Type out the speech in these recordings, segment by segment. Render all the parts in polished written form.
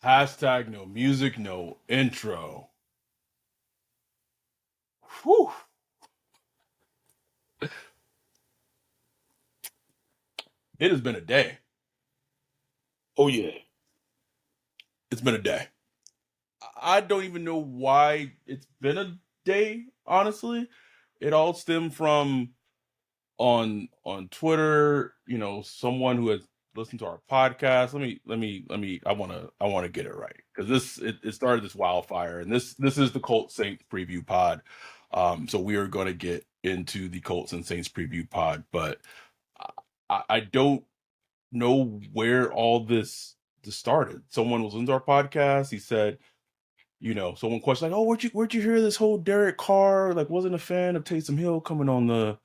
Hashtag no music, no intro. Whew. It has been a day. Oh yeah. It's been a day. I don't even know why it's been a day, honestly. It all stemmed from on Twitter, someone who has listened to our podcast. Let me I wanna get it right. Because it started this wildfire, and this is the Colts Saints preview pod. So we are gonna get into the Colts and Saints preview pod, but I don't know where all this started. Someone was into our podcast. He said, someone questioned like, "Oh, where'd you hear this whole Derek Carr? Like, wasn't a fan of Taysom Hill coming on the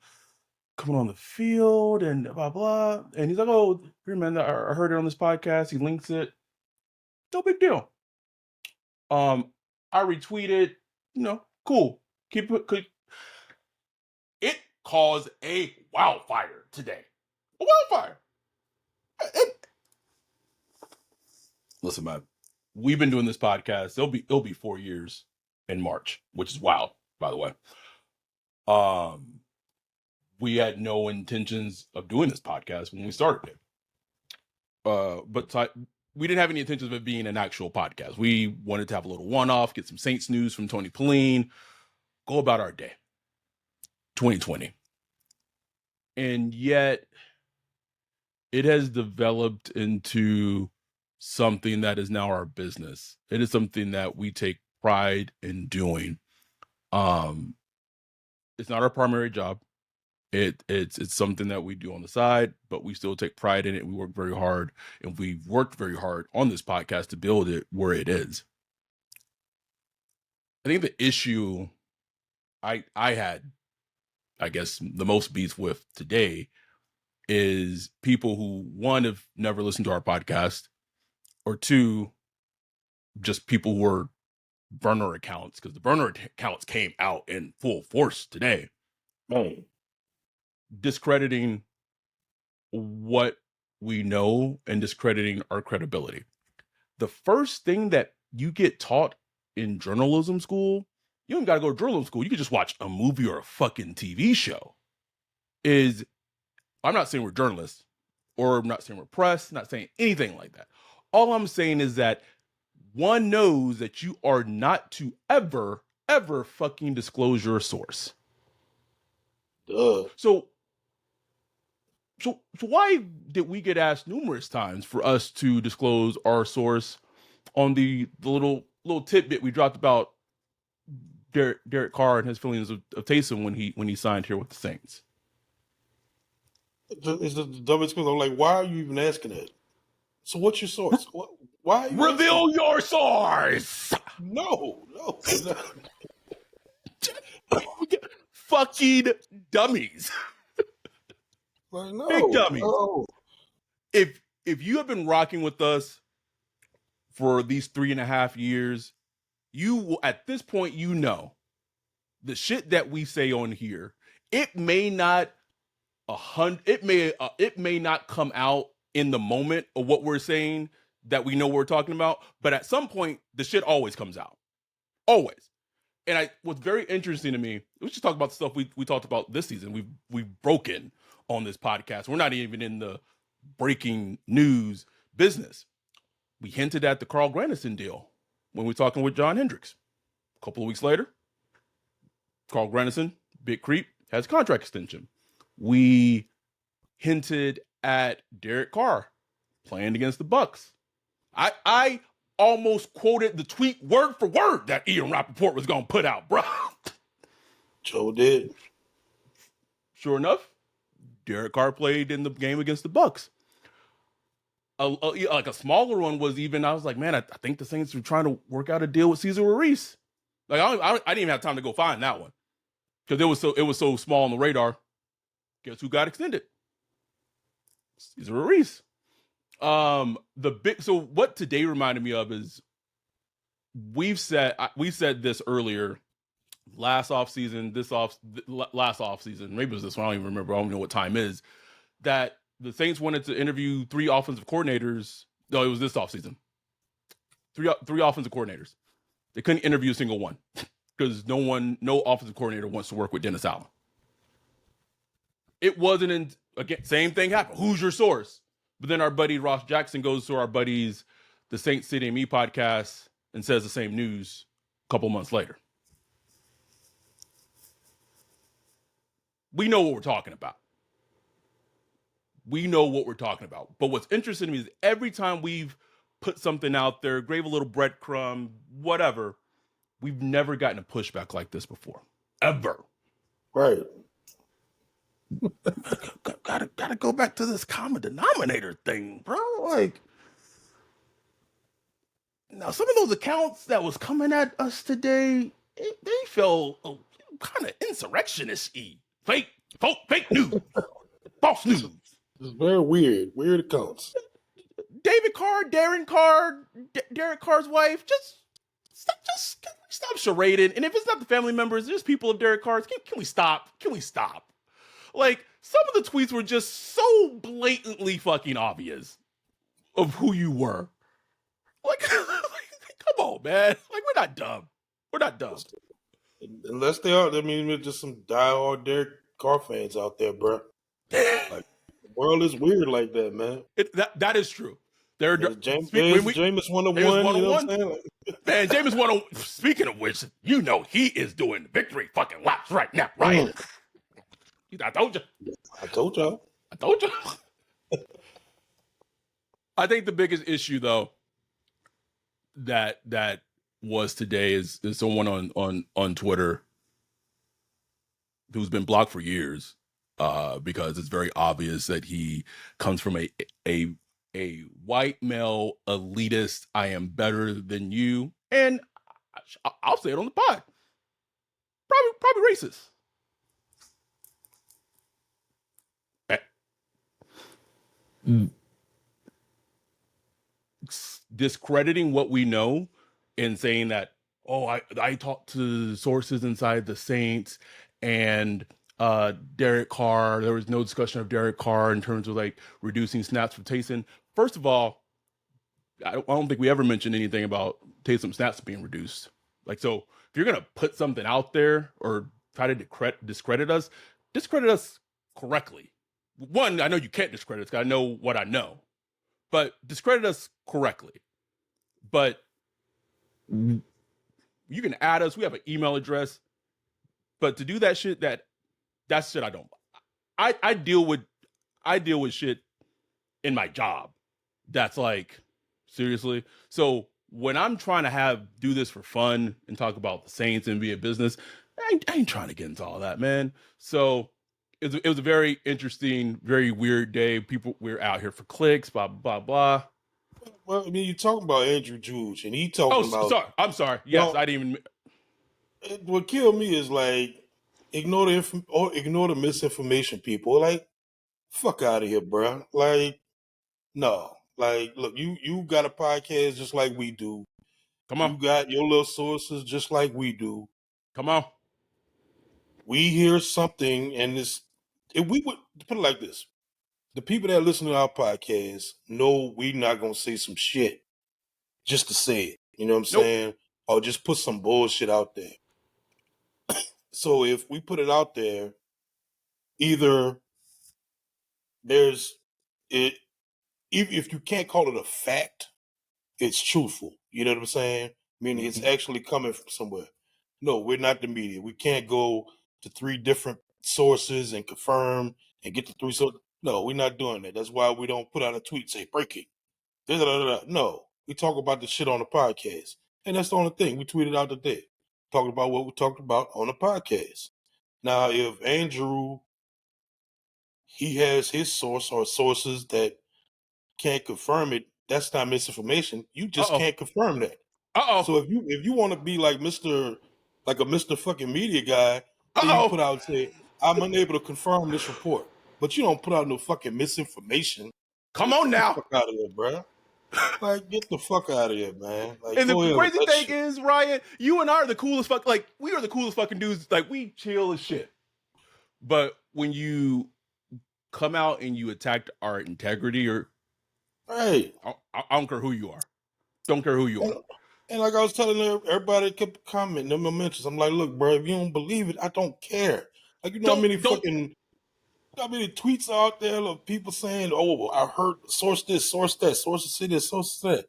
field and blah blah." And he's like, "Oh, here man, I heard it on this podcast." He links it. No big deal. I retweeted. Cool. Keep it. It caused a wildfire today. A wildfire. Listen, man, we've been doing this podcast. It'll be 4 years in March, which is wild, by the way. We had no intentions of doing this podcast when we started it. But we didn't have any intentions of it being an actual podcast. We wanted to have a little one-off, get some Saints news from Tony Pauline, go about our day. 2020. And yet it has developed into something that is now our business. It is something that we take pride in doing. It's not our primary job. It's something that we do on the side, but we still take pride in it. We work very hard, and we've worked very hard on this podcast to build it where it is. I think the issue I had, I guess, the most beats with today is people who, one, have never listened to our podcast, or two, just people who are burner accounts, because the burner accounts came out in full force today. Man. Discrediting what we know and discrediting our credibility. The first thing that you get taught in journalism school, you don't got to go to journalism school. You can just watch a movie or a fucking TV show. I'm not saying we're journalists, or I'm not saying we're press, not saying anything like that. All I'm saying is that one knows that you are not to ever fucking disclose your source. Duh. So why did we get asked numerous times for us to disclose our source on the little tidbit we dropped about Derek Carr and his feelings of Taysom when he signed here with the Saints? It's the dumbest thing. I'm like, why are you even asking that? So what's your source? Why are you Reveal your source? No. Fucking dummies. Like, no, Big dummies. no. If you have been rocking with us for these 3.5 years, you will, at this point, the shit that we say on here, it may not it may not come out in the moment of what we're saying that we know what we're talking about, but at some point the shit always comes out. Always. And what's very interesting to me, we just talk about the stuff we talked about this season. We've broken on this podcast. We're not even in the breaking news business. We hinted at the Carl Granderson deal when we were talking with John Hendricks. A couple of weeks later, Carl Granderson, big creep, has contract extension. We hinted at Derek Carr playing against the Bucs. I almost quoted the tweet word for word that Ian Rappaport was going to put out, bro. Joe did. Sure enough, Derek Carr played in the game against the Bucs. Like a smaller one was even, I was like, man, I think the Saints are trying to work out a deal with Cesar Ruiz. Like I didn't even have time to go find that one because it was so small on the radar. Guess who got extended? Cesar Ruiz. So what today reminded me of is we said this earlier last offseason, last offseason, maybe it was this one, I don't even remember, I don't know what time is, that the Saints wanted to interview 3 offensive coordinators. No, it was this offseason. three offensive coordinators. They couldn't interview a single one because no offensive coordinator wants to work with Dennis Allen. It wasn't again, same thing happened. Who's your source? But then our buddy Ross Jackson goes to our buddies, the Saint City Me podcast, and says the same news a couple months later. We know what we're talking about. But what's interesting to me is every time we've put something out there, gave a little breadcrumb, whatever, we've never gotten a pushback like this before. Ever. Right. Gotta go back to this common denominator thing, bro. Like, now some of those accounts that was coming at us today, they felt kind of insurrectionist-y. Fake news. False news. It's very weird. Weird accounts. David Carr, Derek Carr's wife, just stop charading. And if it's not the family members, there's people of Derek Carr's. Can we stop? Like, some of the tweets were just so blatantly fucking obvious of who you were. Like, come on, man. Like, we're not dumb. Unless they are, I mean, there's just some diehard Derek Carr fans out there, bro. Like, the world is weird like that, man. That is true. Jameis 101. You know what I'm saying? Man, Jameis 101. Speaking of which, you know he is doing victory fucking laps right now, right? I told you. I think the biggest issue, though, that was today is someone on Twitter who's been blocked for years, because it's very obvious that he comes from a white male elitist. I am better than you, and I'll say it on the pod. Probably racist. Discrediting what we know and saying that, I talked to sources inside the Saints and Derek Carr, there was no discussion of Derek Carr in terms of like reducing snaps for Taysom. First of all, I don't think we ever mentioned anything about Taysom snaps being reduced. Like, so if you're gonna put something out there or try to discredit us correctly. One, I know you can't discredit us because I know what I know, but discredit us correctly. But you can add us. We have an email address. But to do that shit, that's shit I don't. I deal with shit in my job. That's like, seriously. So when I'm trying to do this for fun and talk about the Saints and be a business, I ain't trying to get into all that, man. So it was a very interesting, very weird day. We're out here for clicks, blah, blah, blah. Well, I mean, you're talking about Andrew Juge, and he talking about... sorry. I'm sorry. Yes, I didn't even... What killed me is, like, ignore the misinformation, people. Like, fuck out of here, bro. Like, no. Like, look, you got a podcast just like we do. Come on. You got your little sources just like we do. Come on. We hear something, and if we would put it like this, the people that listen to our podcast know we're not gonna say some shit just to say it. You know what I'm saying? Or just put some bullshit out there. So if we put it out there, either there's it. If you can't call it a fact, it's truthful. You know what I'm saying? Meaning it's actually coming from somewhere. No, we're not the media. We can't go to 3 different sources and confirm and get the 3 sources. No, we're not doing that. That's why we don't put out a tweet say breaking. No, we talk about the shit on the podcast, and that's the only thing we tweeted out today. Talking about what we talked about on the podcast. Now, if Andrew, he has his source or sources that can't confirm it, that's not misinformation. You just can't confirm that. So if you want to be like a Mr. fucking media guy, then you put out and say, I'm unable to confirm this report. But you don't put out no fucking misinformation. Come on now. Get the fuck out of here, bro. Like, get the fuck out of here, man. Like, and the crazy thing is, Ryan, you and I are the coolest we are the coolest fucking dudes. Like, we chill as shit. But when you come out and you attack our integrity, or right, I don't care who you are. Don't care who you are. And like I was telling everybody kept commenting in my mentions. I'm like, look, bro, if you don't believe it, I don't care. Like, you know how many tweets out there of people saying, oh, I heard source this, source that, sources say this, sources that.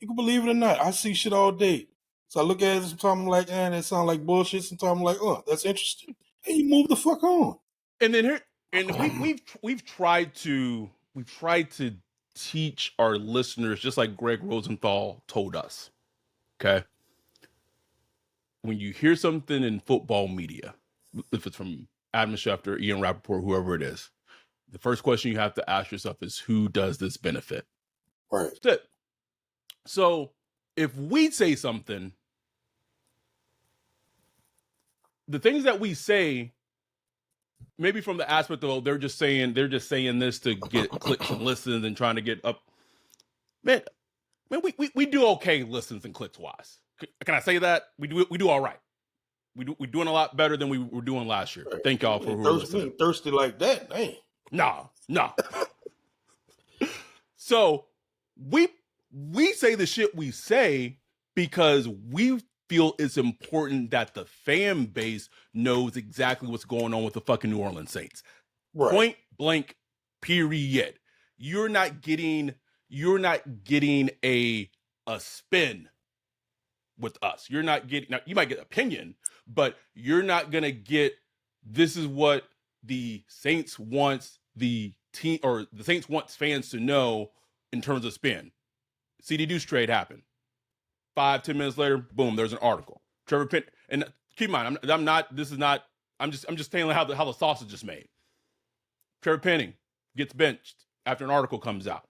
You can believe it or not. I see shit all day. So I look at it sometimes I'm like, that sounds like bullshit. Sometimes I'm like, that's interesting. And you move the fuck on. And then we've tried to teach our listeners, just like Greg Rosenthal told us. Okay. When you hear something in football media, if it's from Adam Schefter, Ian Rappaport, whoever it is, the first question you have to ask yourself is, who does this benefit? Right. That's it. So if we say something, the things that we say, maybe from the aspect of they're just saying this to get clicks and listens and trying to get up. Man, we do okay listens and clicks wise. Can I say that? We do all right. We're doing a lot better than we were doing last year. Right. Thank y'all for who are listening. Thirsty like that, dang. Nah. So we say the shit we say because we feel it's important that the fan base knows exactly what's going on with the fucking New Orleans Saints. Right. Point blank, period. You're not getting a spin with us. You're not getting, now you might get opinion, but you're not gonna get, this is what the Saints wants the team, or the Saints wants fans to know in terms of spin. CD Deuce trade happened. 5-10 minutes later, boom, there's an article. Trevor Penn, and keep in mind, I'm just telling how the sausage is made. Trevor Penning gets benched after an article comes out.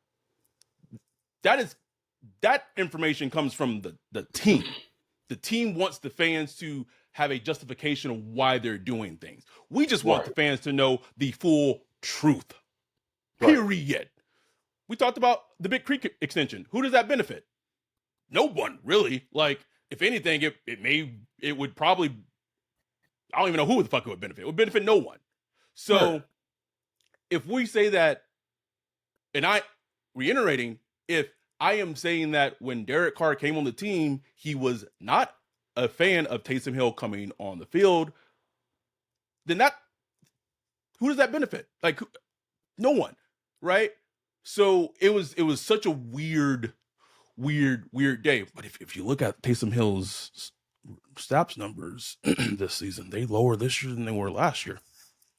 That information comes from the team. The team wants the fans to have a justification of why they're doing things. We just want the fans to know the full truth. Period. Right. We talked about the Big Creek extension. Who does that benefit? No one, really. Like, if anything, it would probably, I don't even know who the fuck it would benefit. It would benefit no one. So if we say that, and reiterating, if I am saying that when Derek Carr came on the team, he was not a fan of Taysom Hill coming on the field, then who does that benefit? Like, no one, right? So it was such a weird day. But if you look at Taysom Hill's snaps numbers this season, they lower this year than they were last year.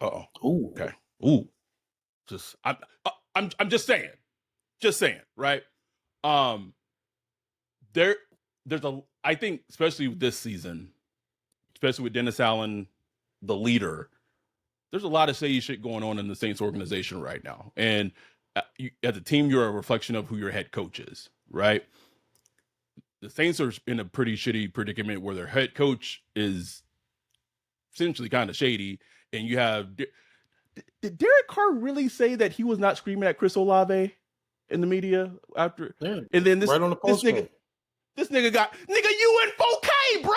Uh-oh. Ooh. Okay. Ooh. I'm just saying, right? I think, especially this season, especially with Dennis Allen, the leader, there's a lot of shady shit going on in the Saints organization right now. And as a team, you're a reflection of who your head coach is, right? The Saints are in a pretty shitty predicament where their head coach is essentially kind of shady. And you have, did Derek Carr really say that he was not screaming at Chris Olave in the media after? Yeah, and then right on the post this nigga got, you in 4K, bro.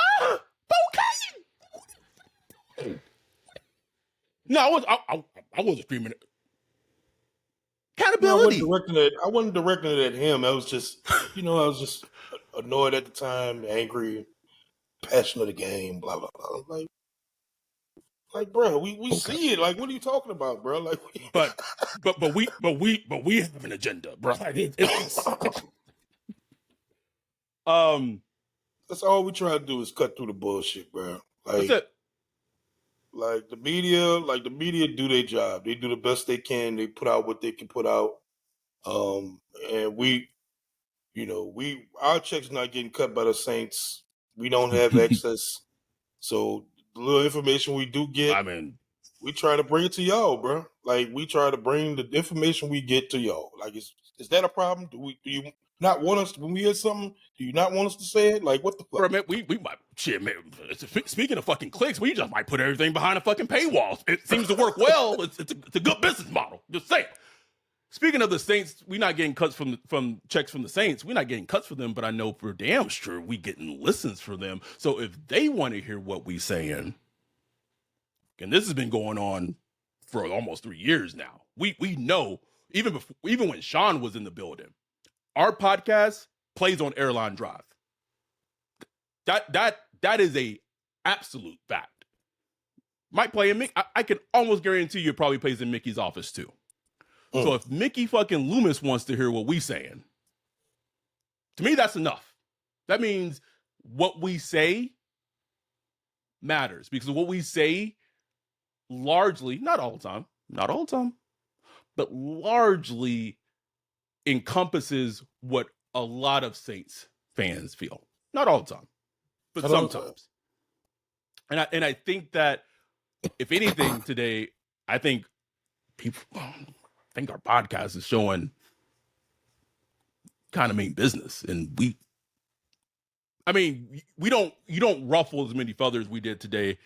4K. No, I wasn't screaming it. Accountability. No, I wasn't directing it at him. I was just, I was just annoyed at the time, angry, passionate of the game, blah blah blah. Like, bro, we see it. Like, what are you talking about, bro? Like, but we have an agenda, bro. That's all we try to do is cut through the bullshit, bro. Like, that's it. Like the media do their job. They do the best they can. They put out what they can put out. And our checks not getting cut by the Saints. We don't have access. So the little information we do get, we try to bring it to y'all, bro. Like, we try to bring the information we get to y'all. Like, is that a problem? Do you not want us, when we hear something, do you not want us to say it? Like, what the fuck? Bro, man, we might, shit, man. Speaking of fucking clicks, we just might put everything behind a fucking paywall. It seems to work well. It's a good business model. Just saying. Speaking of the Saints, we're not getting cuts from checks from the Saints. We're not getting cuts for them, but I know for damn sure we getting listens for them. So if they want to hear what we saying, and this has been going on for almost 3 years now, we know, even when Sean was in the building, our podcast plays on Airline Drive. That is a absolute fact. Might play in Mickey. I can almost guarantee you it probably plays in Mickey's office too. So if Mickey fucking Loomis wants to hear what we saying, to me that's enough. That means what we say matters, because what we say largely, not all the time, but largely encompasses what a lot of Saints fans feel. Not all the time, but sometimes. And I think that if anything today, I think our podcast is showing kind of mean business, and you don't ruffle as many feathers we did today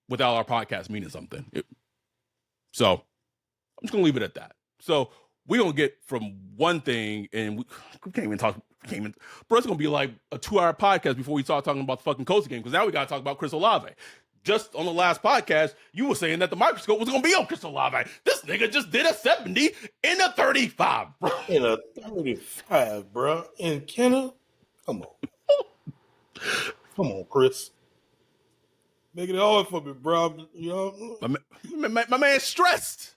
without our podcast meaning something. So I'm just gonna leave it at that. So we're gonna get from one thing, and we can't even talk. Bro, it's gonna be like a 2-hour podcast before we start talking about the fucking Colts game, because now we gotta talk about Chris Olave. Just on the last podcast, you were saying that the microscope was gonna be on Chris Olave. This nigga just did a 70 in a 35, bro. In a 35, bro. And Kenna, come on. Come on, Chris. Making it hard for me, bro. You know? My man's stressed.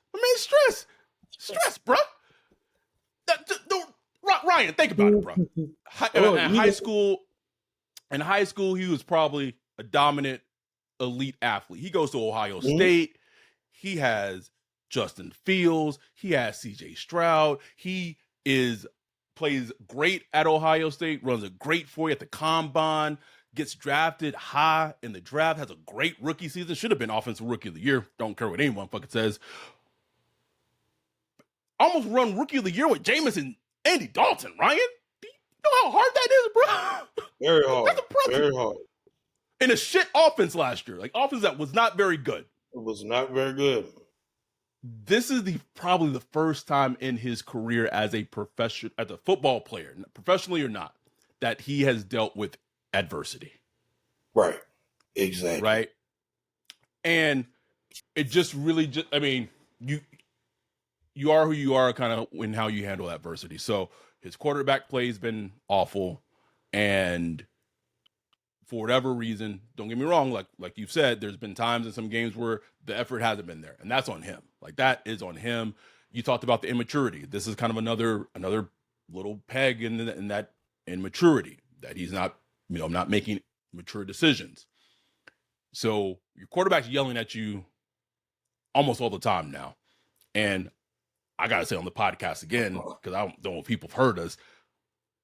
Stressed, bro. Ryan, think about it, bro. In high school, he was probably a dominant elite athlete. He goes to Ohio State. He has Justin Fields. He has CJ Stroud. He plays great at Ohio State, runs a great 40 at the combine, gets drafted high in the draft, has a great rookie season, should have been offensive rookie of the year. Don't care what anyone fucking says. Almost run rookie of the year with Jameis and Andy Dalton, Ryan. Do you know how hard that is, bro? Very hard. That's impressive. Very hard. In a shit offense last year, like offense that was not very good. It was not very good. This is probably the first time in his career as a football player, professionally or not, that he has dealt with adversity. Right. Exactly. Right. And it just really you are who you are kind of in how you handle adversity. So his quarterback play has been awful, and for whatever reason, don't get me wrong, like you've said, there's been times in some games where the effort hasn't been there, and that's on him. Like, that is on him. You talked about the immaturity. This is kind of another little peg in that immaturity, that he's not making mature decisions. So your quarterback's yelling at you almost all the time now. And I gotta say on the podcast again, because I don't know if people have heard us,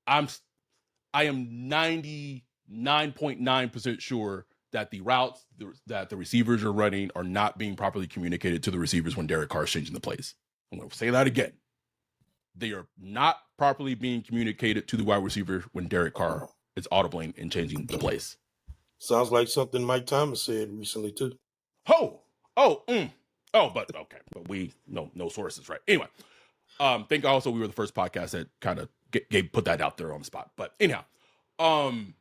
I am 99.9% sure that the routes that the receivers are running are not being properly communicated to the receivers when Derek Carr is changing the plays. I'm going to say that again. They are not properly being communicated to the wide receiver when Derek Carr is audibling and changing the plays. Sounds like something Mike Thomas said recently too. But we no sources, right? Anyway, think also we were the first podcast that kind of put that out there on the spot. But anyhow, and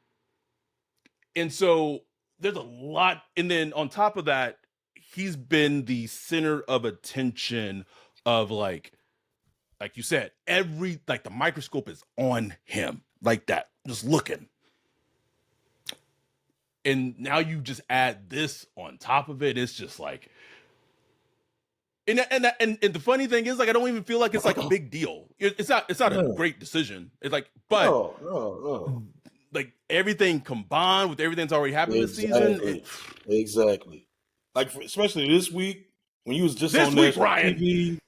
so there's a lot, and then on top of that, he's been the center of attention of like you said, the microscope is on him, like that, just looking. And now you just add this on top of it. It's just like, and the funny thing is, like, I don't even feel like it's like a big deal. It's not a great decision. It's like, but no. Like everything combined with everything that's already happened this season. Exactly. Like, especially this week when you was just this on week, national Ryan. TV.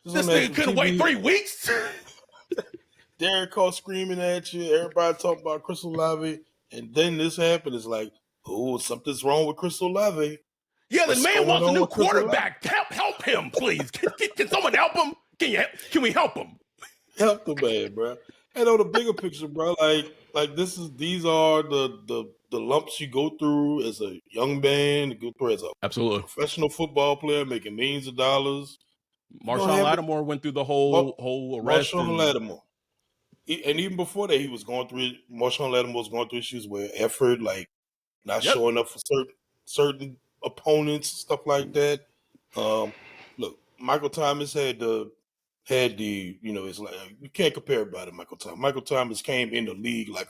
This nigga couldn't wait 3 weeks. Derek Carr screaming at you. Everybody talking about Chris Olave, and then this happened. It's like, oh, something's wrong with Chris Olave. Yeah, the man wants a new quarterback. Help him, please. Can someone help him? Can we help him? Help the man, bro. And on the bigger picture, bro, like these are the lumps you go through as a young man, go through as a absolutely professional football player making millions of dollars. Marshawn Lattimore went through the whole arrest. Marshawn Lattimore. And even before that, Marshawn Lattimore was going through issues where effort, like not showing up for certain opponents, stuff like that. Look, Michael Thomas had the it's like you can't compare everybody to Michael Thomas. Michael Thomas came in the league like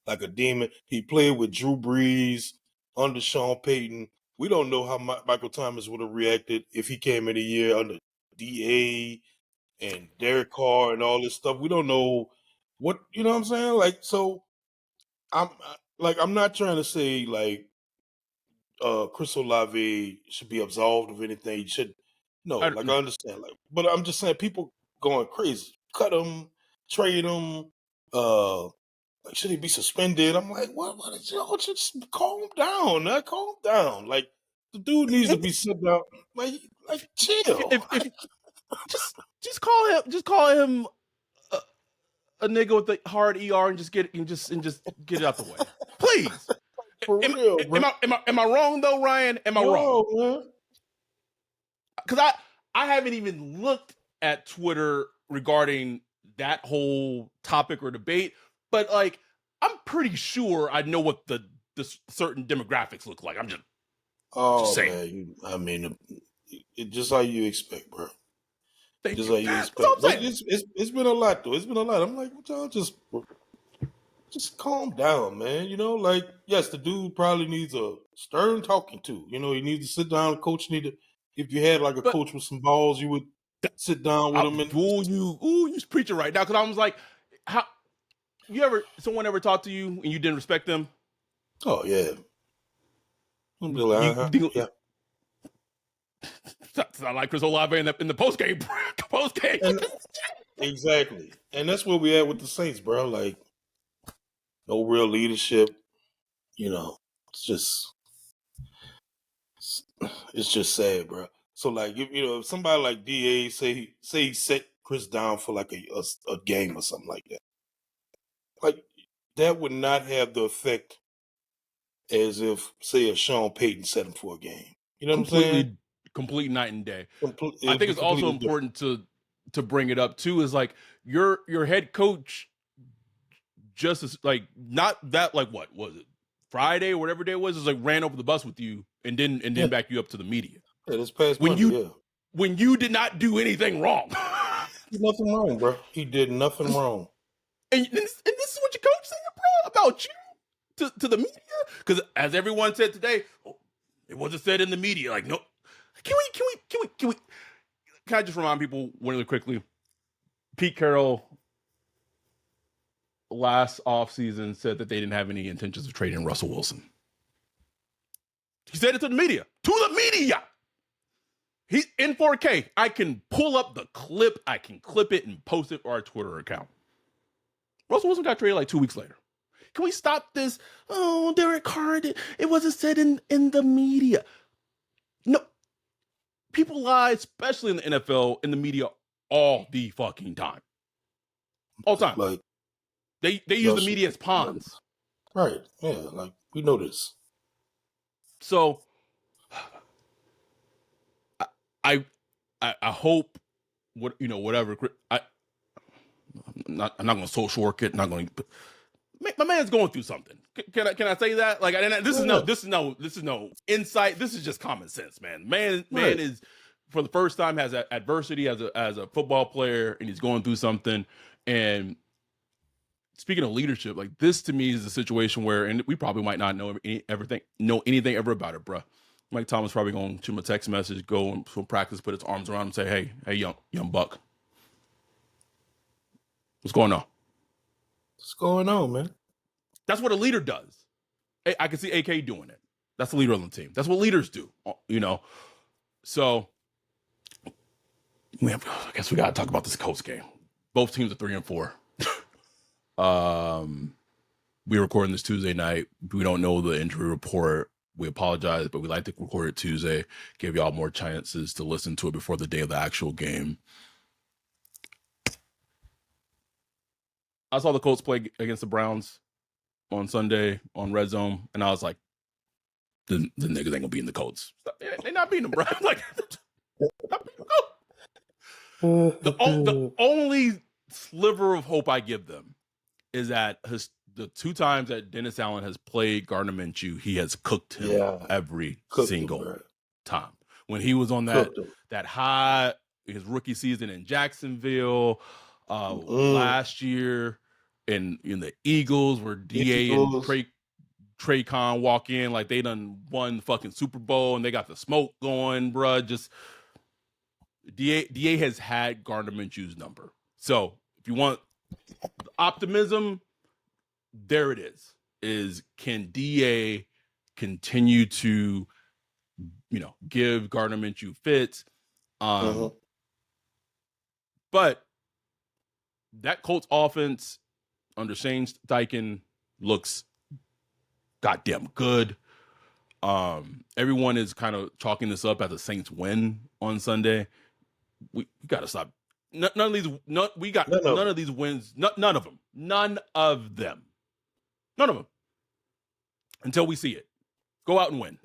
like a demon. He played with Drew Brees under Sean Payton. We don't know how Michael Thomas would have reacted if he came in a year under DA and Derek Carr and all this stuff. We don't know what, you know what I'm saying? Like, so I'm not trying to say like Chris Olave should be absolved of anything. He should no, I, like I understand, like, but I'm just saying people going crazy, cut him, trade him, like should he be suspended? I'm like, what? Y'all just calm down, calm down. Like the dude needs to be sit down, like chill. if just call him a nigga with the hard ER and just get it out the way, please. For real, bro. Am I wrong though, Ryan? Am I wrong? Man. Because I haven't even looked at Twitter regarding that whole topic or debate, but like I'm pretty sure I know what the certain demographics look like. I'm just saying. Man, it's just how you expect, bro. Thank Just you. how you That's expect. what I'm But saying. it's been a lot though. It's been a lot. I'm like, y'all just calm down, man. You know, like yes, the dude probably needs a stern talking to. You know, he needs to sit down. Coach need to. If you had like a But coach with some balls, you would sit down with him and. you're preaching right now because I was like, how someone ever talked to you and you didn't respect them? Oh yeah. You think Yeah. sound like Chris Olave in the post game. And exactly, and that's where we at with the Saints, bro. Like no real leadership. You know, it's just sad, bro. So like, if somebody like Da say he set Chris down for like a game or something like that, like that would not have the effect as if say a Sean Payton set him for a game. You know what I'm saying? Complete night and day. It I would think be it's also completely different. important to bring it up too. Is like your head coach just as like not that like what was it Friday or whatever day it was, is like ran over the bus with you and didn't back you up to the media. Yeah, this past When Monday, when you did not do anything wrong. He did nothing wrong, bro. He did nothing wrong. And this is what your coach said, bro, about you to the media? Because as everyone said today, it wasn't said in the media. Like, no, can I just remind people really quickly? Pete Carroll last offseason said that they didn't have any intentions of trading Russell Wilson. He said it to the media. To the media! He's in 4K. I can pull up the clip, I can clip it and post it for our Twitter account. Russell Wilson got traded like 2 weeks later. Can we stop this? Oh, Derek Carr, it wasn't said in the media. No. People lie, especially in the NFL, in the media, all the fucking time. All the time. Like they use the media as pawns. Right. Yeah, like we know this. So I hope whatever. I'm not going to social work it. Not going to. My man's going through something. Can I say that? Like, this is no insight. This is just common sense, man. Man is for the first time has adversity as a football player, and he's going through something. And speaking of leadership, like this to me is a situation where, and we probably might not know anything ever about it, bro. Mike Thomas probably going to shoot him a text message, go and from practice, put his arms around him, and say, "Hey, young buck, what's going on? What's going on, man?" That's what a leader does. I can see AK doing it. That's the leader on the team. That's what leaders do, So I guess we got to talk about this Colts game. Both teams are 3-4. We're recording this Tuesday night. We don't know the injury report. We apologize, but we like to record it Tuesday, give y'all more chances to listen to it before the day of the actual game. I saw the Colts play against the Browns on Sunday on Red Zone, and I was like, the niggas ain't gonna be in the Colts. They're not beating them, bro. Like, not beating them. The only sliver of hope I give them is that the 2 times that Dennis Allen has played Gardner Minshew, he has cooked him every single time. When he was on that high, his rookie season in Jacksonville, last year and in the Eagles where DA and Eagles. Trey Con walk in like they done won fucking Super Bowl and they got the smoke going, bruh. Just DA has had Gardner Minshew's number. So if you want optimism, there it is. Is can DA continue to, give Gardner Minshew fits? But that Colts offense under Shane Steichen looks goddamn good. Everyone is kind of chalking this up as the Saints win on Sunday. We got to stop. None of these. None of these wins. None of them. None of them. None of them. Until we see it. Go out and win.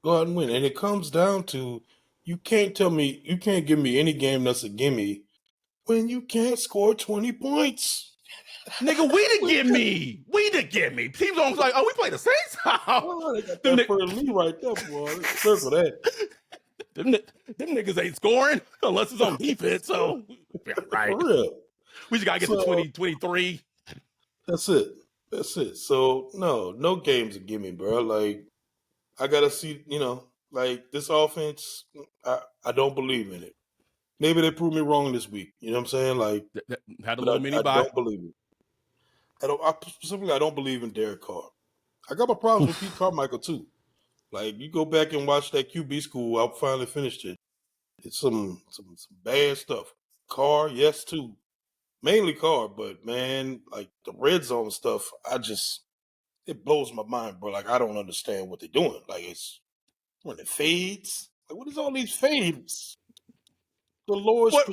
Go out and win. And it comes down to you can't give me any game that's a gimme when you can't score 20 points. Nigga, we the gimme. We the gimme. Teams almost like, we play the Saints? Oh, they got that for Lee right there, boy. Circle that. Them niggas ain't scoring unless it's on defense. So, right. For real. We just got to get to 2023. That's it. So, no games a gimme, bro. Like, I got to see, like this offense, I don't believe in it. Maybe they proved me wrong this week. You know what I'm saying? Like, had a little mini bye. I don't believe it. I don't believe in Derek Carr. I got my problems with Pete Carmichael too. Like, you go back and watch that QB school. I finally finished it. It's some bad stuff. Carr, yes, too. Mainly Carr, but man, like the red zone stuff, it blows my mind, bro. Like, I don't understand what they're doing. Like, it's when it fades. Like, what is all these fades? The lowest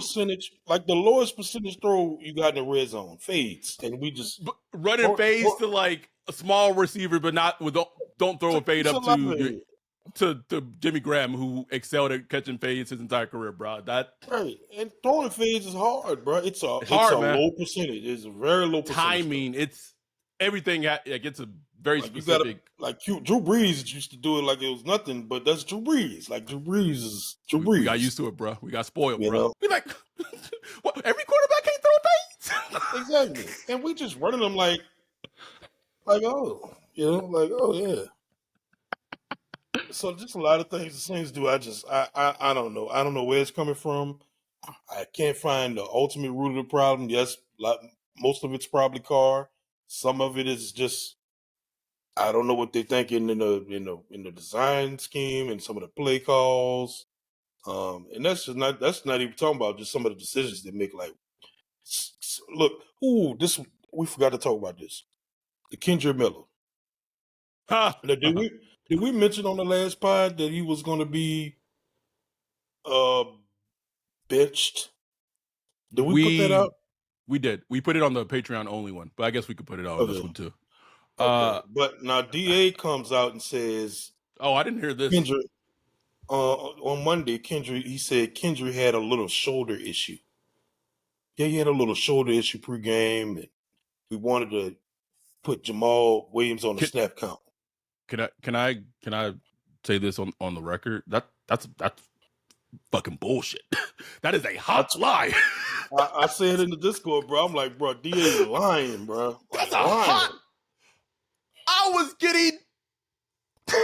percentage throw you got in the red zone fades, and we just running fades to like a small receiver, but not with don't throw a fade up to Jimmy Graham, who excelled at catching fades his entire career, bro. Right, and throwing fades is hard, bro. It's a low percentage. It's a very low percentage. Timing, it's everything. It's a very specific. Drew Brees used to do it like it was nothing, but that's Drew Brees. Like Drew Brees is Drew Brees. We got used to it, bro. We got spoiled, bro. We like what, every quarterback can't throw fades. Exactly, and we just running them like oh, yeah. So just a lot of things the Saints do. I don't know. I don't know where it's coming from. I can't find the ultimate root of the problem. Yes, most of it's probably Carr. Some of it is just I don't know what they're thinking in the design scheme and some of the play calls. And that's not even talking about just some of the decisions they make. Like, look, we forgot to talk about this. The Kendrick Miller. Did we mention on the last pod that he was going to be benched? Did we put that out? We did. We put it on the Patreon only one, but I guess we could put it on this one too. Okay. But now DA comes out and says, "Oh, I didn't hear this." Kendrick, on Monday, he said Kendrick had a little shoulder issue. Yeah, he had a little shoulder issue pregame, and we wanted to put Jamal Williams on the snap count. Can I say this on the record? That's fucking bullshit. That is a hot lie. I said in the Discord, bro. I'm like, bro, DA is lying, bro. That's a hot. I was getting the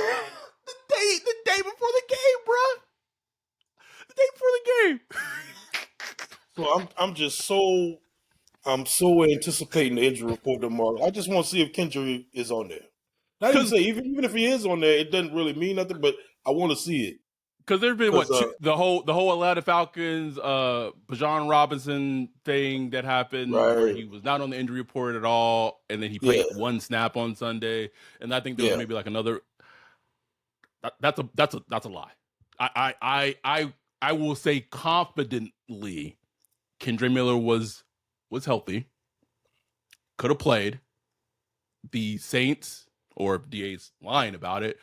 day before the game, bro. The day before the game. So I'm so anticipating the injury report tomorrow. I just want to see if Kendrick is on there. Not even say even if he is on there, it doesn't really mean nothing. But I want to see it. Because there's been the whole Atlanta Falcons, Bijan Robinson thing that happened where he was not on the injury report at all, and then he played one snap on Sunday, and I think there was maybe like another. That's a lie. I will say confidently, Kendrick Miller was healthy, could have played. The Saints, or DA's lying about it,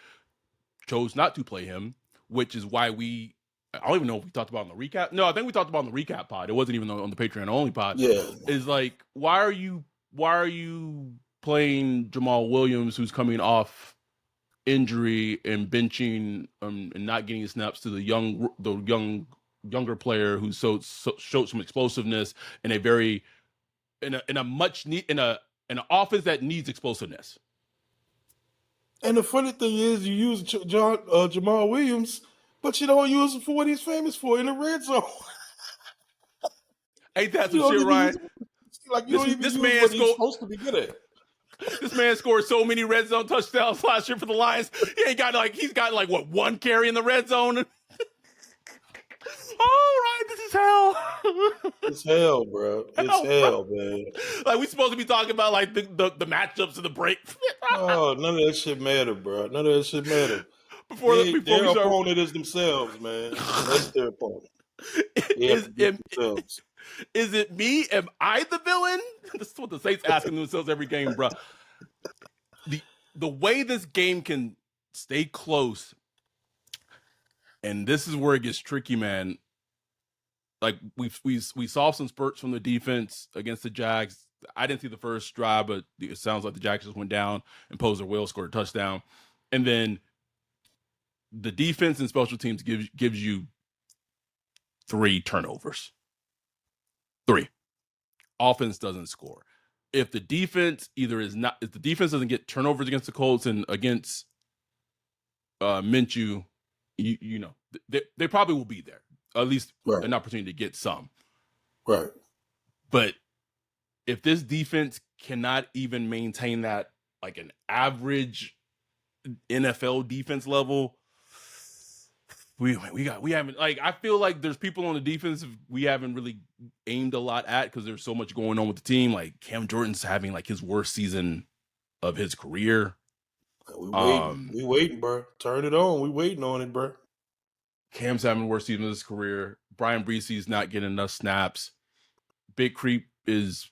chose not to play him. Which is why I don't even know if we talked about it on the recap. No, I think we talked about it on the recap pod. It wasn't even on the Patreon only pod. Yeah. Is like, why are you playing Jamal Williams, who's coming off injury, and benching and not getting snaps to the younger player who showed some explosiveness in a very in a much need in a an offense that needs explosiveness. And the funny thing is, you use Jamal Williams, but you don't use him for what he's famous for in the red zone. Ain't that You some don't shit, even Ryan? use you don't even This use man what he's scored. supposed to be good at. This man scored so many red zone touchdowns last year for the Lions. He's got like what, one carry in the red zone. All right, this is hell. It's hell, bro. It's Hell, bro. hell, man. Like we supposed to be talking about like the matchups of the break. Oh, none of that shit matter, bro. None of that shit matter. before Their we start, opponent is themselves, man. That's their opponent. They have is to beat themselves. is it me? Am I the villain? This is what the Saints asking themselves every game, bro. The way this game can stay close, and this is where it gets tricky, man. Like we saw some spurts from the defense against the Jags. I didn't see the first drive, but it sounds like the Jags just went down and Poser Will scored a touchdown, and then the defense and special teams gives you 3 turnovers. 3. Offense doesn't score. If the defense doesn't get turnovers against the Colts and against Minshew, you know they probably will be there, at least Right. an opportunity to get some. Right. But if this defense cannot even maintain that like an average NFL defense level, we haven't, like, I feel like there's people on the defense we haven't really aimed a lot at because there's so much going on with the team. Like Cam Jordan's having like his worst season of his career. We waiting, bro. Turn it on. We waiting on it, bro. Cam's having the worst season of his career. Brian Breesy's not getting enough snaps. Big Creep is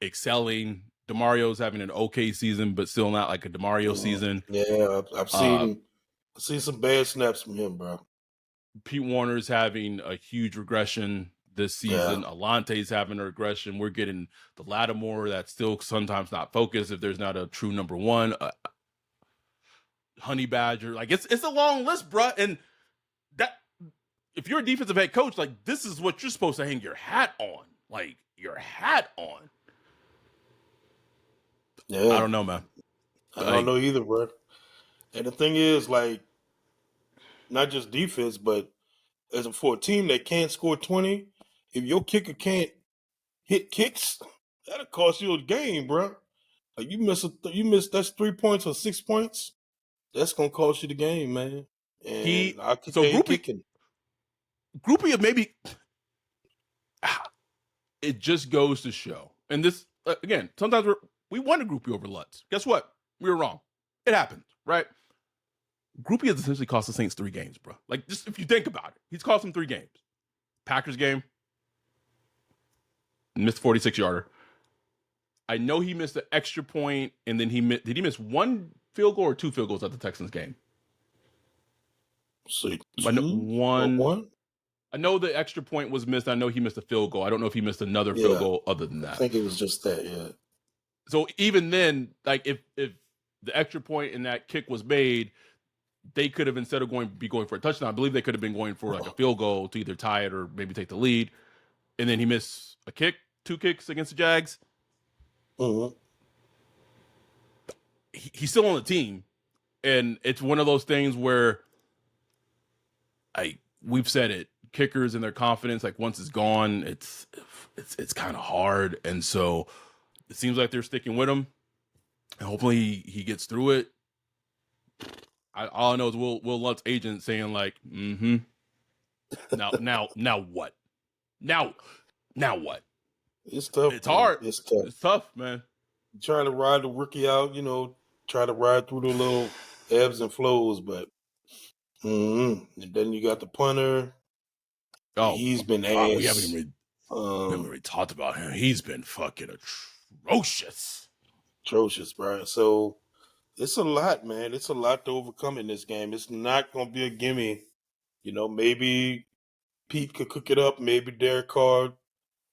excelling. DeMario's having an okay season, but still not like a DeMario season. Yeah, I've seen some bad snaps from him, bro. Pete Warner's having a huge regression this season. Yeah. Alante's having a regression. We're getting the Lattimore that's still sometimes not focused if there's not a true number one. Honey Badger, like it's a long list, bruh. And that, if you're a defensive head coach, like this is what you're supposed to hang your hat on. Like your hat on. Yeah. I don't know, man. I don't know either, bro. And the thing is, like, not just defense, but for a team that can't score 20, if your kicker can't hit kicks, that'll cost you a game, bro. Like you miss that's 3 points or 6 points. That's gonna cost you the game, man. And kicking. Groupie of maybe it just goes to show. And this again, sometimes we want a Groupie over Lutz. Guess what? We were wrong. It happened, right? Groupie has essentially cost the Saints 3 games, bro. Like, just if you think about it, he's cost them 3 games. Packers game, missed 46-yarder. I know he missed an extra point, and then did he miss 1 field goal or 2 field goals at the Texans game? So one. I know the extra point was missed. I know he missed a field goal. I don't know if he missed another field goal other than that. I think it was just that, yeah. So even then, like if the extra point in that kick was made, they could have, instead of going for a touchdown, I believe they could have been going for like a field goal to either tie it or maybe take the lead. And then he missed a kick, 2 kicks against the Jags. Mm-hmm. He's still on the team. And it's one of those things where we've said it, kickers and their confidence, like once it's gone, it's kind of hard. And so it seems like they're sticking with him. And hopefully he gets through it. All I know is Will Lutz's agent saying like, now what? Now what? It's tough. It's hard. It's tough. It's tough, man. Trying to ride the rookie out, try to ride through the little ebbs and flows, but and then you got the punter. Oh, he's been ass. We haven't really talked about him. He's been fucking atrocious. Atrocious, bro. So it's a lot, man. It's a lot to overcome in this game. It's not going to be a gimme. Maybe Pete could cook it up. Maybe Derek Carr.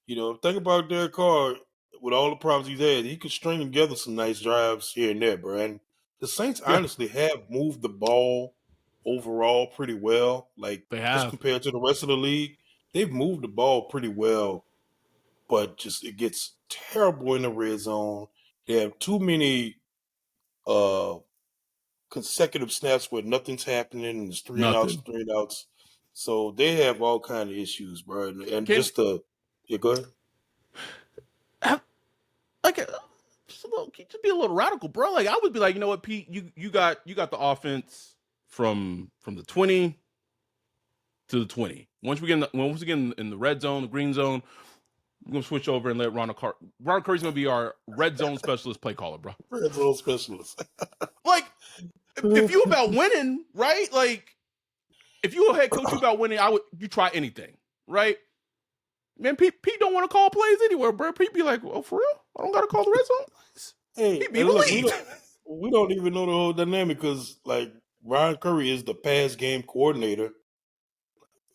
Think about Derek Carr. With all the problems he's had, he could string together some nice drives here and there, bro. And the Saints honestly have moved the ball overall pretty well. Like, they have. Just compared to the rest of the league, they've moved the ball pretty well. But just it gets terrible in the red zone. They have too many consecutive snaps where nothing's happening and it's Nothing. 3 and outs. So they have all kind of issues, bro. And Can yeah, go ahead. like just be a little radical, bro. Like I would be like, you know what, Pete, you got the offense from the 20 to the 20. Once we get in the red zone, the green zone, we're gonna switch over and let Ronald Curry's gonna be our red zone specialist play caller, bro. Red zone specialist. Like if you about winning, right? Like if you a head coach, you about winning, you try anything, right? Man, Pete don't want to call plays anywhere, bro. Pete be like, oh, for real? I don't gotta call the red zone plays. Hey, He be and look, believed. we don't even know the whole dynamic because like Ryan Curry is the pass game coordinator.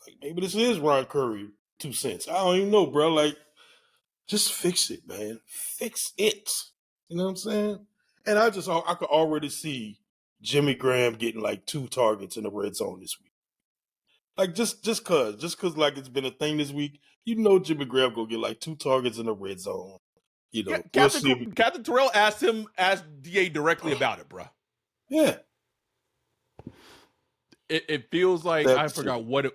Like maybe this is Ryan Curry 2 cents. I don't even know, bro. Like, just fix it, man. Fix it. You know what I'm saying? And I could already see Jimmy Graham getting like 2 targets in the red zone this week. Like just cause like it's been a thing this week, you know Jimmy Graham gonna get like 2 targets in the red zone. You know, we'll see. Captain Terrell asked DA directly about it, bro. Yeah. It feels like That's I forgot what it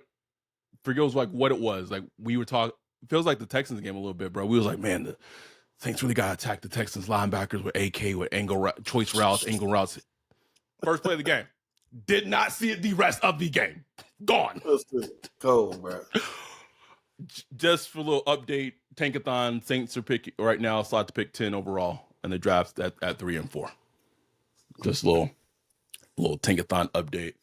was. Like we were talking. It feels like the Texans game a little bit, bro. We was like, man, the Saints really got to attack the Texans linebackers with AK, with choice routes, angle routes. First play of the game. Did not see it the rest of the game. Gone. Go, bro. Just for a little update, Tankathon, Saints are picking right now, slot to pick 10 overall, and the draft's at 3 and 4. Just a little Tankathon update.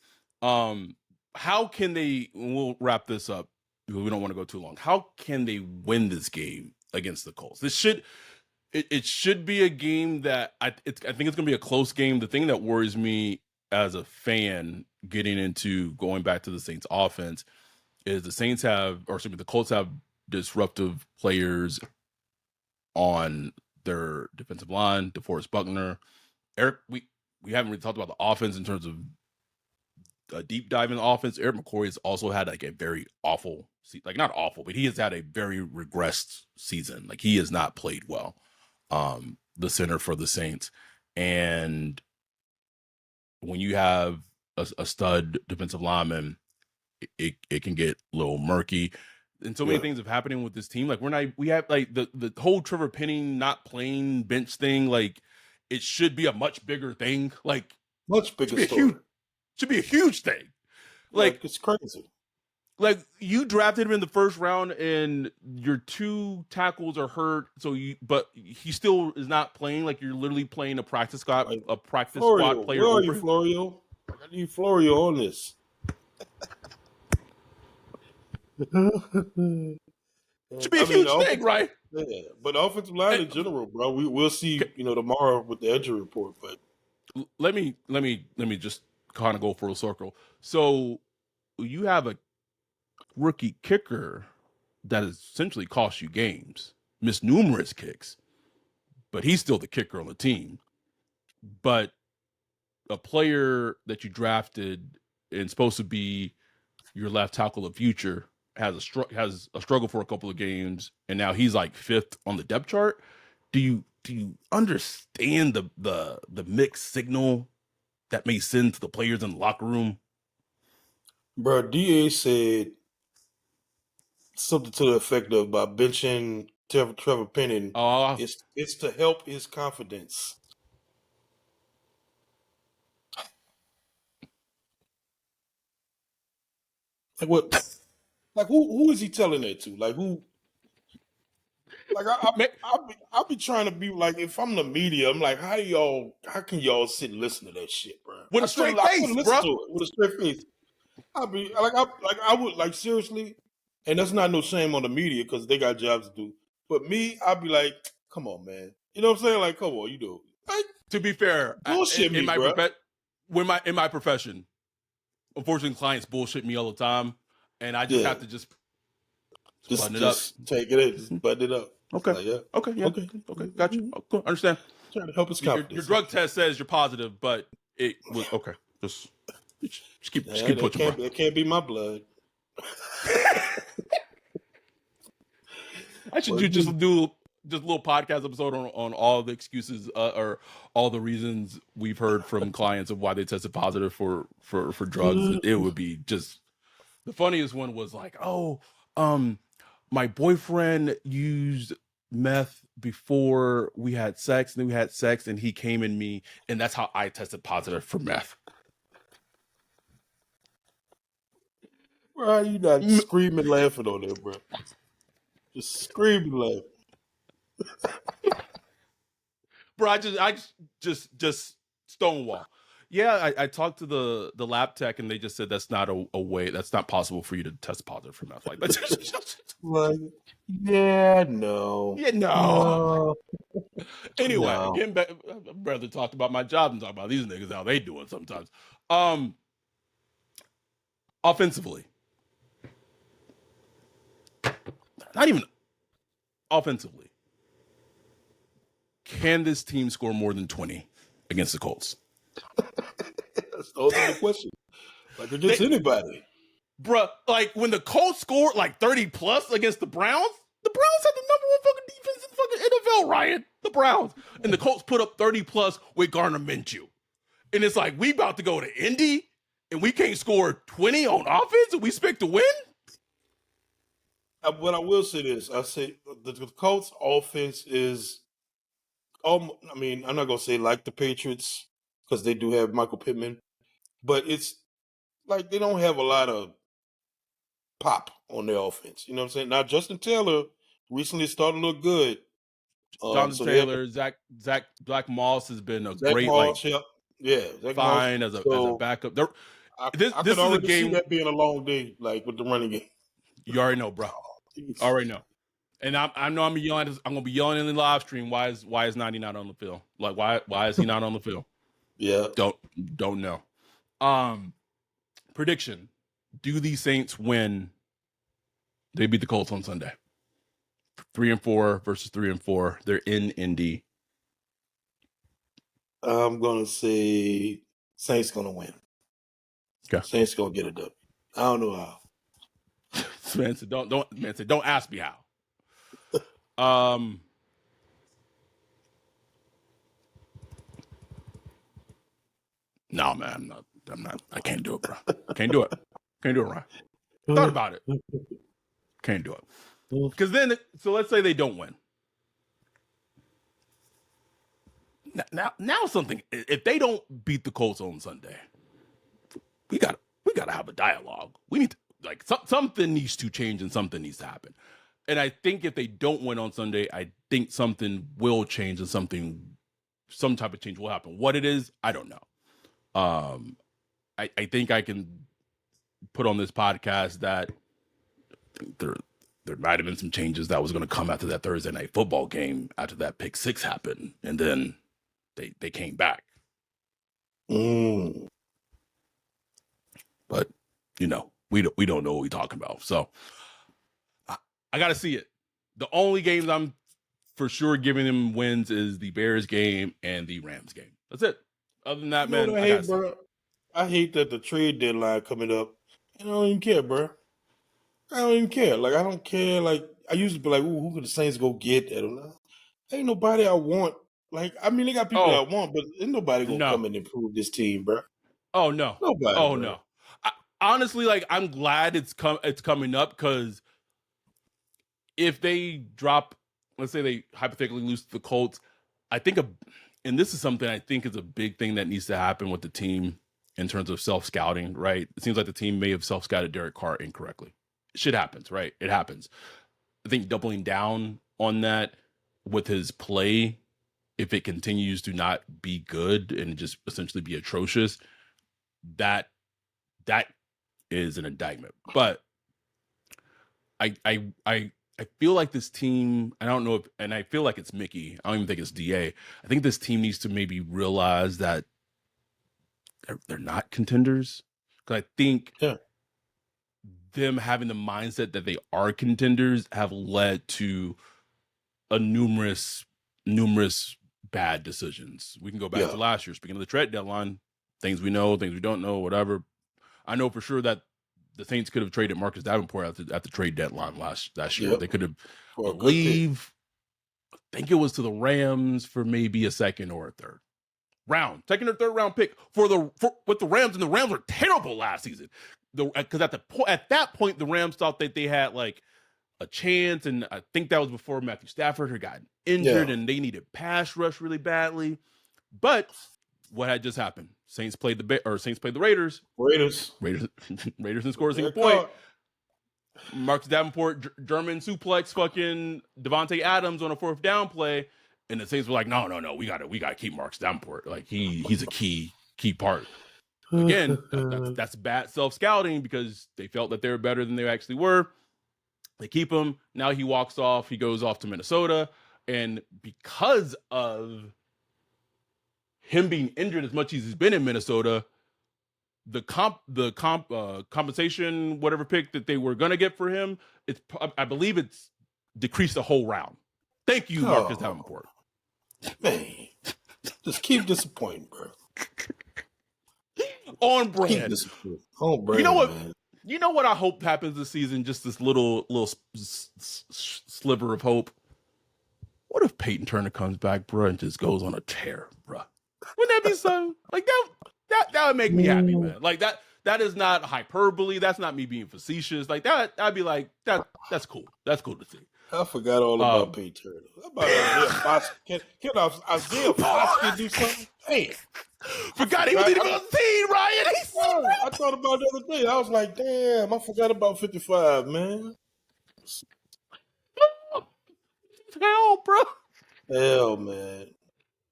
How can they, we'll wrap this up because we don't want to go too long. How can they win this game against the Colts? It should be a game that I think it's going to be a close game. The thing that worries me as a fan getting into going back to the Saints offense is the Colts have disruptive players on their defensive line. DeForest Buckner, Eric. We haven't really talked about the offense in terms of a deep dive in the offense. Eric McCoy has also had like a very awful, like not awful, but he has had a very regressed season. Like he has not played well. The center for the Saints, and when you have a stud defensive lineman, it can get a little murky. And so many things have happening with this team. Like we have like the whole Trevor Penning not playing bench thing. Like it should be a much bigger thing. Like much bigger story. Should be a huge thing. Like it's crazy. Like you drafted him in the first round, and your 2 tackles are hurt. But he still is not playing. Like you're literally playing a practice squad player. Where are you, Florio? I need Florio on this. Should be a huge thing, right? Yeah, but offensive line in general, bro. We'll see, tomorrow with the injury report. But let me just kind of go full circle. So you have a rookie kicker that has essentially cost you games, missed numerous kicks, but he's still the kicker on the team. But a player that you drafted and supposed to be your left tackle of future has a struggle for a couple of games, and now he's like 5th on the depth chart. Do you understand the mixed signal that may send to the players in the locker room? Bro, DA said something to the effect of by benching Trevor Penning, it's to help his confidence. Like what? Like who is he telling that to? Like who? Like I'll be trying to be like, if I'm the media, I'm like, how can y'all sit and listen to that shit, bro? With a straight face, bro. With a straight face. I'll be like, I would like seriously, and that's not no shame on the media because they got jobs to do. But me, I'd be like, come on, man. You know what I'm saying? Like, come on, you do. Like, to be fair, bullshit in my profession, unfortunately, clients bullshit me all the time, and I just have to just button it up. Take it in, just button it up. Okay. Like, Okay. Got you. Okay. Understand. Trying to help us confidence. Your drug test says you're positive, but it was okay. Just keep pushing. It can't be my blood. I should just do just a little podcast episode on all the excuses or all the reasons we've heard from clients of why they tested positive for drugs. It would be just the funniest one was like, oh, my boyfriend used meth before we had sex, and then we had sex, and he came in me, and that's how I tested positive for meth. Bro, you not screaming laughing on there, bro. Just screaming laughing. Bro, I just stonewall. Yeah, I talked to the lab tech, and they just said that's not a way, that's not possible for you to test positive for meth. Like that's Like, yeah, no. yeah, no. Anyway, No. getting back, I'd rather talk about my job than talk about these niggas, how they doing sometimes. Offensively, not even offensively, can this team score more than 20 against the Colts? That's the ultimate question. Like against anybody. Bruh, like when the Colts scored like 30 plus against the Browns had the number one fucking defense in fucking NFL, Ryan. The Browns. And the Colts put up 30 plus with Gardner Minshew. And it's like, we about to go to Indy and we can't score 20 on offense and we expect to win? What I will say is, I say the Colts offense is, I mean, I'm not going to say like the Patriots because they do have Michael Pittman, but it's like they don't have a lot of pop on their offense. You know what I'm saying? Now, Justin Taylor recently started to look good. Jonathan So Taylor, Zach Black Moss has been a Zach great Moss, like Zach fine Moss. as a backup. I This could is a already see game that being a long day, like with the running game. you already know, bro. Already know. And I know I'm gonna be yelling in the live stream. Why is 90 not on the field? Like why is he not on the field? Yeah. Don't know. Prediction: do the Saints win? They beat the Colts on Sunday. 3-4 versus 3-4. They're in Indy. I'm gonna say Saints gonna win. Okay. Saints gonna get it done. I don't know how. Man said, don't ask me how. No, man, I'm not. I can't do it, bro. Can't do it, Ryan. Thought about it. Can't do it. Because then, so let's say they don't win. Now something. If they don't beat the Colts on Sunday, we gotta have a dialogue. We need to, like something needs to change and something needs to happen. And I think if they don't win on Sunday, I think something will change and some type of change will happen. What it is, I don't know. I think I can put on this podcast that there might have been some changes that was going to come after that Thursday night football game after that pick six happened, and then they came back. But you know, we don't know what we're talking about. So I got to see it. The only games I'm for sure giving them wins is the Bears game and the Rams game. That's it. Other than that, man, I hate that the trade deadline coming up. I don't even care, bro. I don't even care. Like, I don't care. Like, I used to be like, ooh, who could the Saints go get? Ain't nobody I want. Like, I mean, they got people that I want, but ain't nobody gonna come and improve this team, bro. Oh no. Nobody. Oh bro. no. Honestly, like, I'm glad it's coming up because if they drop, let's say they hypothetically lose to the Colts, I think and this is something I think is a big thing that needs to happen with the team in terms of self-scouting, right? It seems like the team may have self-scouted Derek Carr incorrectly. Shit happens, right? It happens. I think doubling down on that with his play, if it continues to not be good and just essentially be atrocious, that is an indictment. But I feel like this team, I don't know if, and I feel like it's Mickey. I don't even think it's DA. I think this team needs to maybe realize that they're not contenders. Because I think them having the mindset that they are contenders have led to a numerous bad decisions. We can go back to last year. Speaking of the trade deadline, things we know, things we don't know, whatever. I know for sure that the Saints could have traded Marcus Davenport at the trade deadline last year. They could have, think it was to the Rams for maybe a second or a third round, second or third round pick with the Rams, and the Rams were terrible last season. Because at that point, the Rams thought that they had like a chance, and I think that was before Matthew Stafford had gotten injured, and they needed pass rush really badly. But what had just happened? Saints played the Raiders. Raiders didn't score a single point. Marcus Davenport German suplex fucking Devontae Adams on a fourth down play, and the Saints were like, no, we gotta keep Marcus Davenport. Like he's a key part. Again, that's bad self-scouting because they felt that they were better than they actually were. They keep him. Now he walks off. He goes off to Minnesota, and because of him being injured as much as he's been in Minnesota, the compensation, whatever pick that they were gonna get for him, I believe it's decreased the whole round. Thank you, Marcus Davenport. Man, just keep disappointing, bro. On brand. On brand. You know what? Man. You know what I hope happens this season? Just this little sliver of hope. What if Peyton Turner comes back, bro, and just goes on a tear, bro? Wouldn't that be something? Like that would make me happy, man. Like that is not hyperbole. That's not me being facetious. Like that, I'd be like, that's cool. That's cool to see. I forgot all about Peyton Turner. How about Isaiah Foskey do something? Hey, forgot he was even on the team, Ryan. I thought about the other day. I was like, damn, I forgot about 55, man. Hell, bro. Hell, man.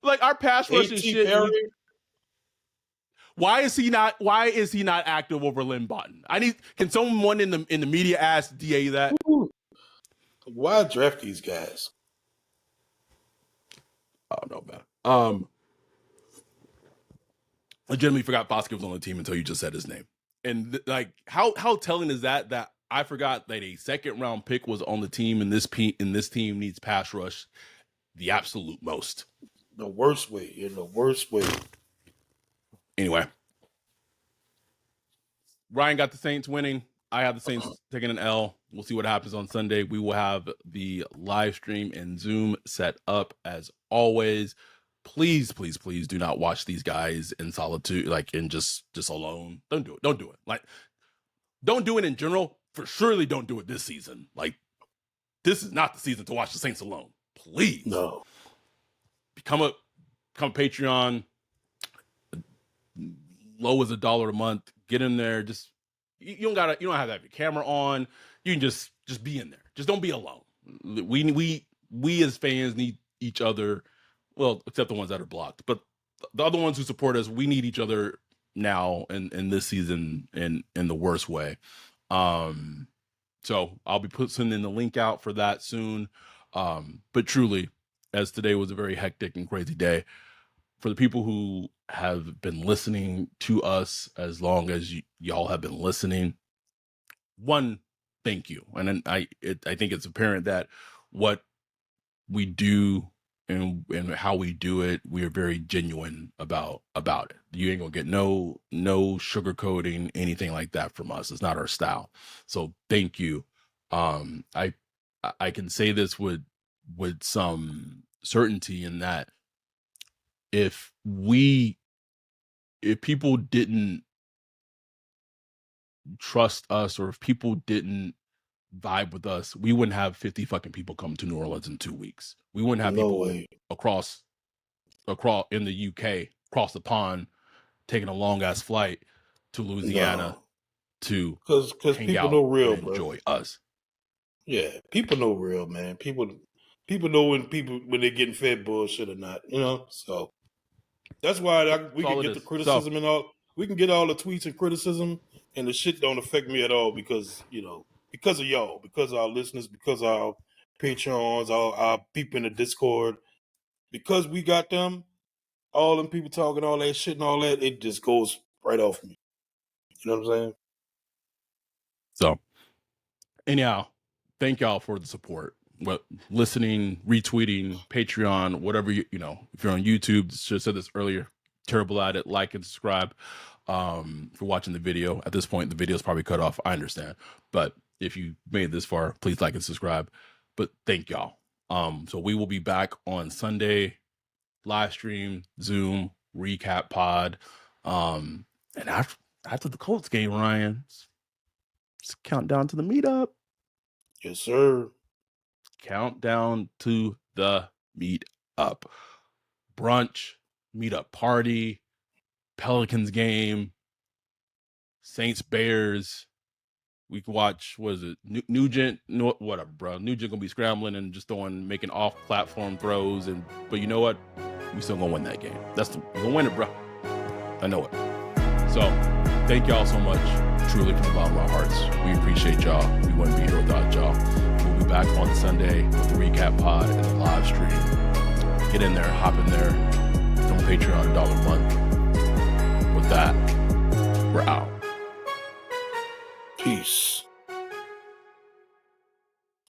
Like our pass rush and shit. Why is he not active over Lynn Botton? Can someone in the media ask DA that? Ooh. Why draft these guys? I don't know, man. Legitimately forgot Foskey was on the team until you just said his name. And like how telling is that I forgot that a second round pick was on the team, and this team needs pass rush the absolute most. In the worst way. Anyway, Ryan got the Saints winning. I have the Saints taking an L. We'll see what happens on Sunday. We will have the live stream and Zoom set up as always. Please, please, please do not watch these guys in solitude, like in just alone. Don't do it. Don't do it. Like, don't do it in general. For surely don't do it this season. Like, this is not the season to watch the Saints alone. Please. No. Become a Patreon. Low as $1 a month. Get in there. Just you don't have to have your camera on. You can just be in there. Just don't be alone. We as fans need each other. Well, except the ones that are blocked. But the other ones who support us, we need each other now in this season in the worst way. So I'll be sending the link out for that soon. But truly, as today was a very hectic and crazy day, for the people who have been listening to us as long as y'all have been listening, one, thank you. And then I think it's apparent that what we do and how we do it, we are very genuine about it. You ain't gonna get no sugarcoating, anything like that from us. It's not our style. So thank you. I can say this with some certainty in that if people didn't trust us, or if people didn't vibe with us, we wouldn't have 50 fucking people come to New Orleans in 2 weeks. We wouldn't have people across in the UK, across the pond, taking a long ass flight to Louisiana to because people know real, and enjoy us. Yeah, people know real, man. People know when they're getting fed bullshit or not, So that's why we can get the criticism and all. We can get all the tweets and criticism, and the shit don't affect me at all because of y'all, because of our listeners, because of our Patreons, our people in the Discord, because we got them, all them people talking all that shit and all that, it just goes right off me. You know what I'm saying? So, anyhow, thank y'all for the support. Listening, retweeting, Patreon, whatever if you're on YouTube, just said this earlier, terrible at it. Like and subscribe. For watching the video. At this point, the video is probably cut off. I understand, but if you made it this far, please like and subscribe. But thank y'all. So we will be back on Sunday, live stream, Zoom, recap pod. And after the Colts game, Ryan, it's countdown to the meetup. Yes, sir. Countdown to the meetup. Brunch, meetup party, Pelicans game, Saints Bears. We can watch, what is it? Nugent, no, whatever, bro. Nugent gonna be scrambling and making off-platform throws, but you know what? We still gonna win that game. We're gonna win it, bro. I know it. So, thank y'all so much, truly from the bottom of our hearts. We appreciate y'all. We wouldn't be here without y'all. We'll be back on Sunday with the recap pod and the live stream. Get in there, hop in there, become a Patreon $1 a month. With that, we're out. Peace.